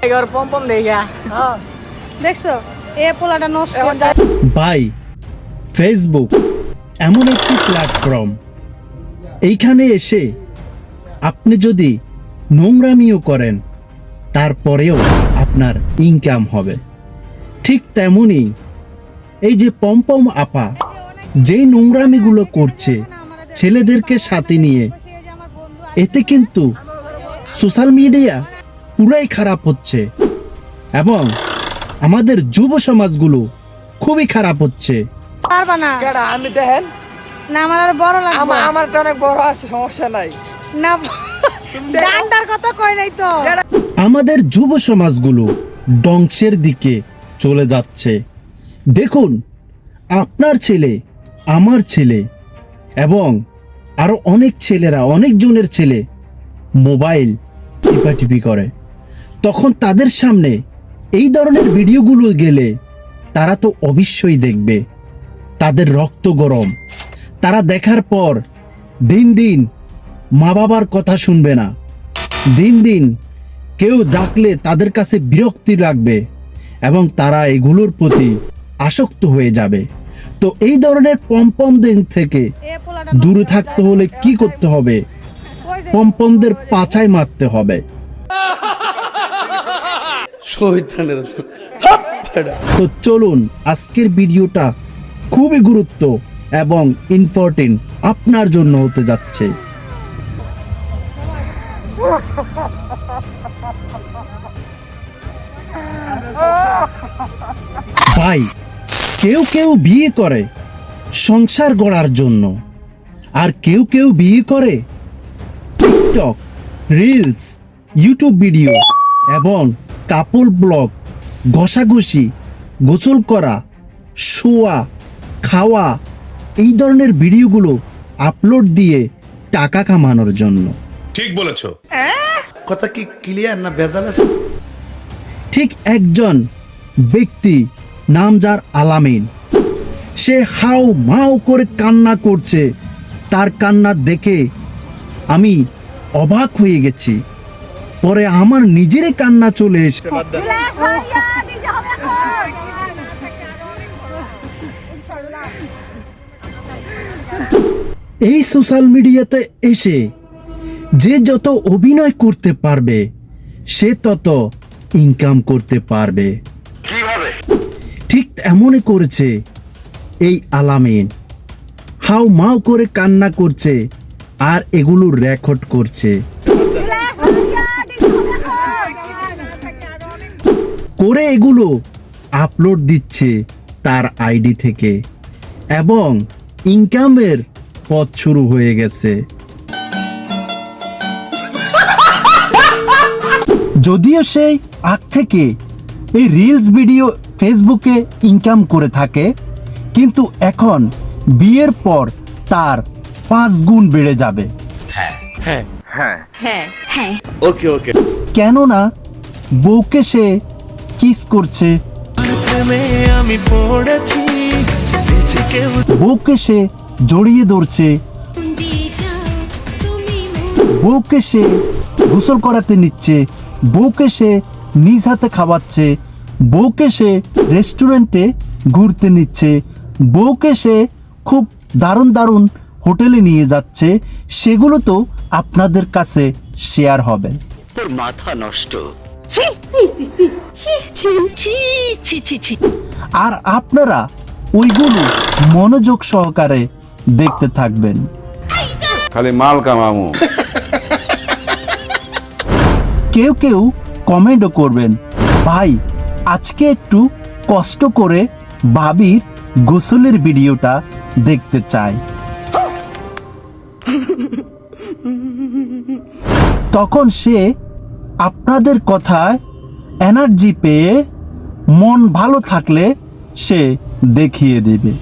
এবার পম্পম দেখা দেখছো এ পোলাটা নষ্ট ভাই, ফেসবুক এমন একটি প্ল্যাটফর্ম, এইখানে এসে আপনি যদি নোংরামিও করেন তারপরেও আপনার ইনকাম হবে। ঠিক তেমনই এই যে পম্পম আপা যেই নোংরামিগুলো করছে ছেলেদেরকে সাথে নিয়ে, এতে কিন্তু সোশ্যাল মিডিয়া পুরাই খারাপ হচ্ছে এবং আমাদের যুব সমাজগুলো খুবই খারাপ হচ্ছে। পারবা না কেডা আমি দেখেন না আমার আর বড় লাগবে আমারটা অনেক বড় আছে, সমস্যা নাই। না ডান্ডার কথা কই নাই তো আমাদের যুব সমাজগুলো ধ্বংসের দিকে চলে যাচ্ছে। দেখুন, আপনার ছেলে, আমার ছেলে এবং আরো অনেক ছেলেরা, অনেক জনের ছেলে মোবাইল টিপাটিপি করে, তখন তাদের সামনে এই ধরনের ভিডিওগুলো গেলে তারা তো অবশ্যই দেখবে, তাদের রক্ত গরম। তারা দেখার পর দিন দিন মা বাবার কথা শুনবে না, দিন দিন কেউ ডাকলে তাদের কাছে বিরক্তি লাগবে এবং তারা এগুলোর প্রতি আসক্ত হয়ে যাবে। তো এই ধরনের পম্পমদের থেকে এ পোলাটা দূরে থাকতে হলে কি করতে হবে? পম্পমদের পাছায় মারতে হবে। তো চলুন, আজকের ভিডিওটা খুবই গুরুত্ব এবং ইম্পর্টেন্ট আপনার জন্য হতে যাচ্ছে। ভাই, কেউ কেউ বিয়ে করে সংসার গড়ার জন্য, আর কেউ কেউ বিয়ে করে টিকটক, রিলস, ইউটিউব ভিডিও এবং কাপল ব্লগ, ঘষাঘষি, গোসল করা, শোয়া, খাওয়া, এই ধরনের ভিডিওগুলো আপলোড দিয়ে টাকা কামানোর জন্য। ঠিক বলেছো। কথা কি ক্লিয়ার না ভেজাল আছে? ঠিক একজন ব্যক্তি, নাম যার আলামিন, সে হাউ মাউ করে কান্না করছে। তার কান্না দেখে আমি অবাক হয়ে গেছি। পরে আমার নিজেরই কান্না চলে এসে এই সোশ্যাল মিডিয়াতে এসে যে যত অভিনয় করতে পারবে সে তত ইনকাম করতে পারবে। ঠিক এমনই করেছে এই আলামিন, হাউ মাউ করে কান্না করছে আর এগুলো রেকর্ড করছে, করে এগুলো আপলোড দিচ্ছে তার আইডি থেকে এবং ইনকামের পথ শুরু হয়ে গেছে। যদিও সেই আগ থেকে এই রিলস ভিডিও ফেসবুকে ইনকাম করে থাকে, কিন্তু এখন বিয়ের পর তার 5 গুণ বেড়ে যাবে। কেননা বউকে সে কিস করছে, বউকে সে জড়িয়ে ধরছে, বউকে সে গোসল করাতে নিচ্ছে, বউকে সে নিজ হাতে খাওয়াচ্ছে, বউকে সে রেস্টুরেন্টে ঘুরতে নিচ্ছে, বউকে সে খুব দারুণ দারুণ হোটেলে নিয়ে যাচ্ছে। সেগুলো তো আপনাদের কাছে শেয়ার হবে। তোর মাথা নষ্ট। আর আপনারা ওইগুলো মনোযোগ সহকারে দেখতে থাকবেন। খালি মাল কামামু। কেউ কেউ কমেন্টও করবেন, ভাই আজকে একটু কষ্ট করে ভাবির গোসলের ভিডিওটা দেখতে চাই। তখন সে আপনাদের কথায় এনার্জি পেয়ে মন ভালো থাকলে সে দেখিয়ে দেবে।